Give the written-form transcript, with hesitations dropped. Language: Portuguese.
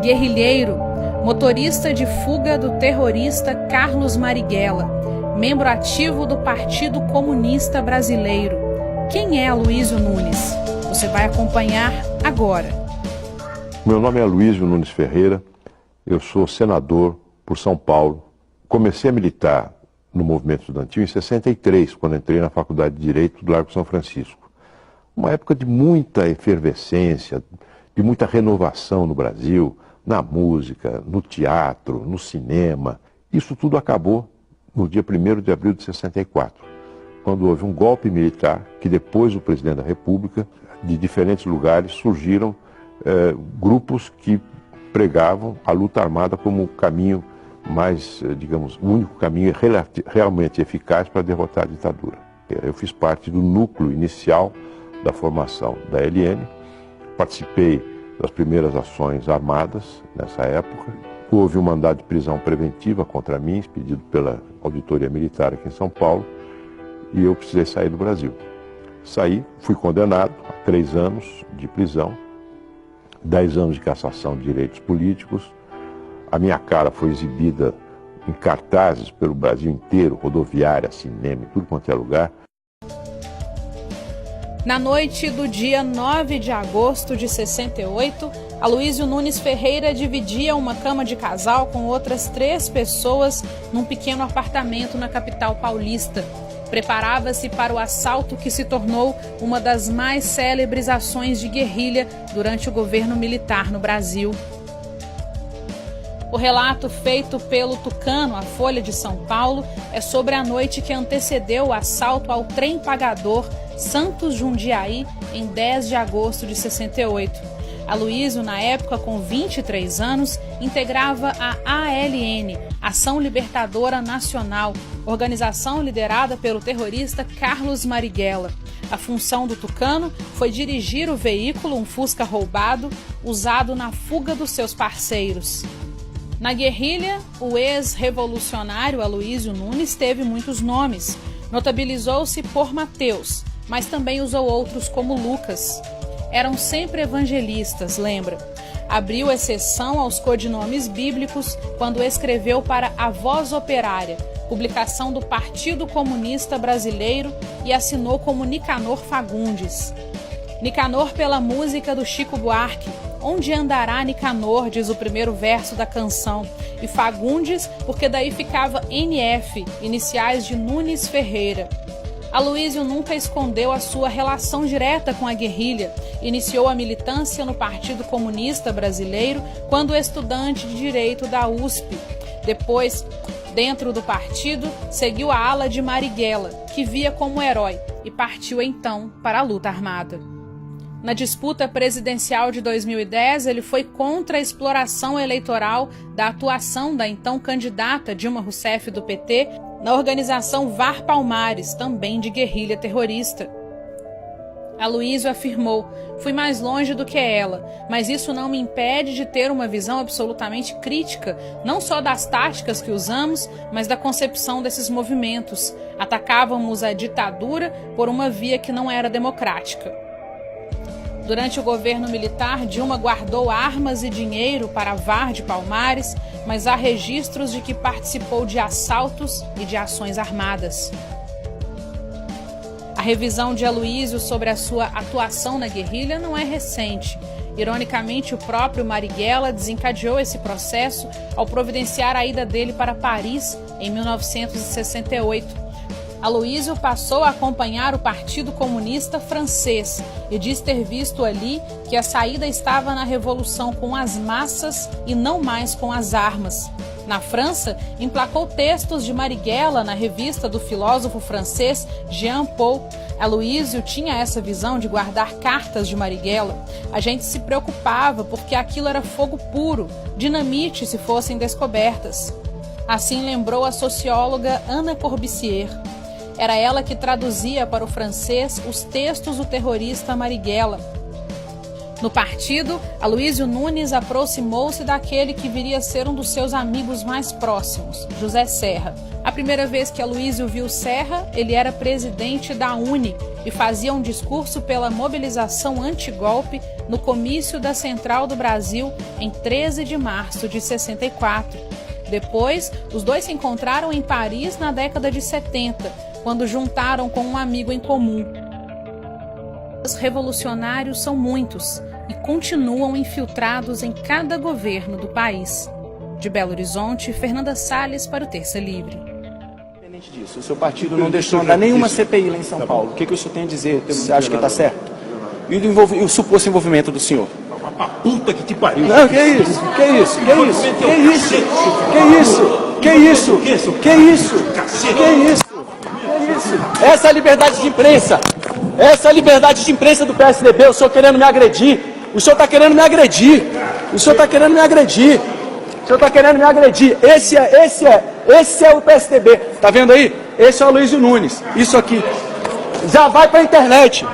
guerrilheiro, motorista de fuga do terrorista Carlos Marighella, membro ativo do Partido Comunista Brasileiro. Quem é Aloísio Nunes? Você vai acompanhar agora. Meu nome é Aloísio Nunes Ferreira, eu sou senador por São Paulo. Comecei a militar no movimento estudantil em 63, quando entrei na Faculdade de Direito do Largo São Francisco. Uma época de muita efervescência, de muita renovação no Brasil, na música, no teatro, no cinema. Isso tudo acabou no dia 1º de abril de 64, quando houve um golpe militar que depois o presidente da República, de diferentes lugares, surgiram grupos que pregavam a luta armada como o caminho mais, digamos, o único caminho realmente eficaz para derrotar a ditadura. Eu fiz parte do núcleo inicial da formação da LN, participei das primeiras ações armadas nessa época. Houve um mandado de prisão preventiva contra mim, expedido pela Auditoria Militar aqui em São Paulo, e eu precisei sair do Brasil. Saí, fui condenado a 3 anos de prisão, 10 anos de cassação de direitos políticos. A minha cara foi exibida em cartazes pelo Brasil inteiro, rodoviária, cinema, em tudo quanto é lugar. Na noite do dia 9 de agosto de 68, Aloísio Nunes Ferreira dividia uma cama de casal com outras 3 pessoas num pequeno apartamento na capital paulista. Preparava-se para o assalto que se tornou uma das mais célebres ações de guerrilha durante o governo militar no Brasil. O relato feito pelo Tucano, a Folha de São Paulo, é sobre a noite que antecedeu o assalto ao trem pagador Santos Jundiaí, em 10 de agosto de 68. Aloísio, na época com 23 anos, integrava a ALN, Ação Libertadora Nacional, organização liderada pelo terrorista Carlos Marighella. A função do Tucano foi dirigir o veículo, um Fusca roubado, usado na fuga dos seus parceiros. Na guerrilha, o ex-revolucionário Aloísio Nunes teve muitos nomes. Notabilizou-se por Mateus, mas também usou outros como Lucas. Eram sempre evangelistas, lembra? Abriu exceção aos codinomes bíblicos quando escreveu para A Voz Operária, publicação do Partido Comunista Brasileiro, e assinou como Nicanor Fagundes. Nicanor pela música do Chico Buarque, Onde Andará Nicanor, diz o primeiro verso da canção, e Fagundes porque daí ficava NF, iniciais de Nunes Ferreira. Aloísio nunca escondeu a sua relação direta com a guerrilha. Iniciou a militância no Partido Comunista Brasileiro quando estudante de Direito da USP. Depois, dentro do partido, seguiu a ala de Marighella, que via como herói, e partiu então para a luta armada. Na disputa presidencial de 2010, ele foi contra a exploração eleitoral da atuação da então candidata Dilma Rousseff do PT na organização VAR Palmares, também de guerrilha terrorista. Aloísio afirmou: fui mais longe do que ela, mas isso não me impede de ter uma visão absolutamente crítica, não só das táticas que usamos, mas da concepção desses movimentos. Atacávamos a ditadura por uma via que não era democrática. Durante o governo militar, Dilma guardou armas e dinheiro para a VAR de Palmares, mas há registros de que participou de assaltos e de ações armadas. A revisão de Aloísio sobre a sua atuação na guerrilha não é recente. Ironicamente, o próprio Marighella desencadeou esse processo ao providenciar a ida dele para Paris em 1968. Aloísio passou a acompanhar o Partido Comunista Francês e diz ter visto ali que a saída estava na revolução com as massas e não mais com as armas. Na França, emplacou textos de Marighella na revista do filósofo francês Jean Paul. Aloísio tinha essa visão de guardar cartas de Marighella. A gente se preocupava porque aquilo era fogo puro, dinamite se fossem descobertas. Assim lembrou a socióloga Ana Corbusier. Era ela que traduzia para o francês os textos do terrorista Marighella. No partido, Aloysio Nunes aproximou-se daquele que viria a ser um dos seus amigos mais próximos, José Serra. A primeira vez que Aloysio viu Serra, ele era presidente da UNE e fazia um discurso pela mobilização antigolpe no comício da Central do Brasil em 13 de março de 64. Depois, os dois se encontraram em Paris na década de 70, quando juntaram com um amigo em comum. Os revolucionários são muitos e continuam infiltrados em cada governo do país. De Belo Horizonte, Fernanda Salles para o Terça Livre. Independente disso, o seu partido não deixou andar nenhuma CPI lá em São Paulo. O que o senhor tem a dizer? Você acha que está certo? E o suposto envolvimento do senhor? A puta que te pariu. Não, que isso? Que isso? Que isso? Que isso? Que isso? Que isso? Que isso? Que isso? Que isso? Essa é a liberdade de imprensa. Essa é a liberdade de imprensa do PSDB. O senhor querendo me agredir. O senhor está querendo me agredir. O senhor está querendo me agredir. O senhor está querendo me agredir. Esse é o PSDB. Tá vendo aí? Esse é o Aloysio Nunes. Isso aqui. Já vai para a internet.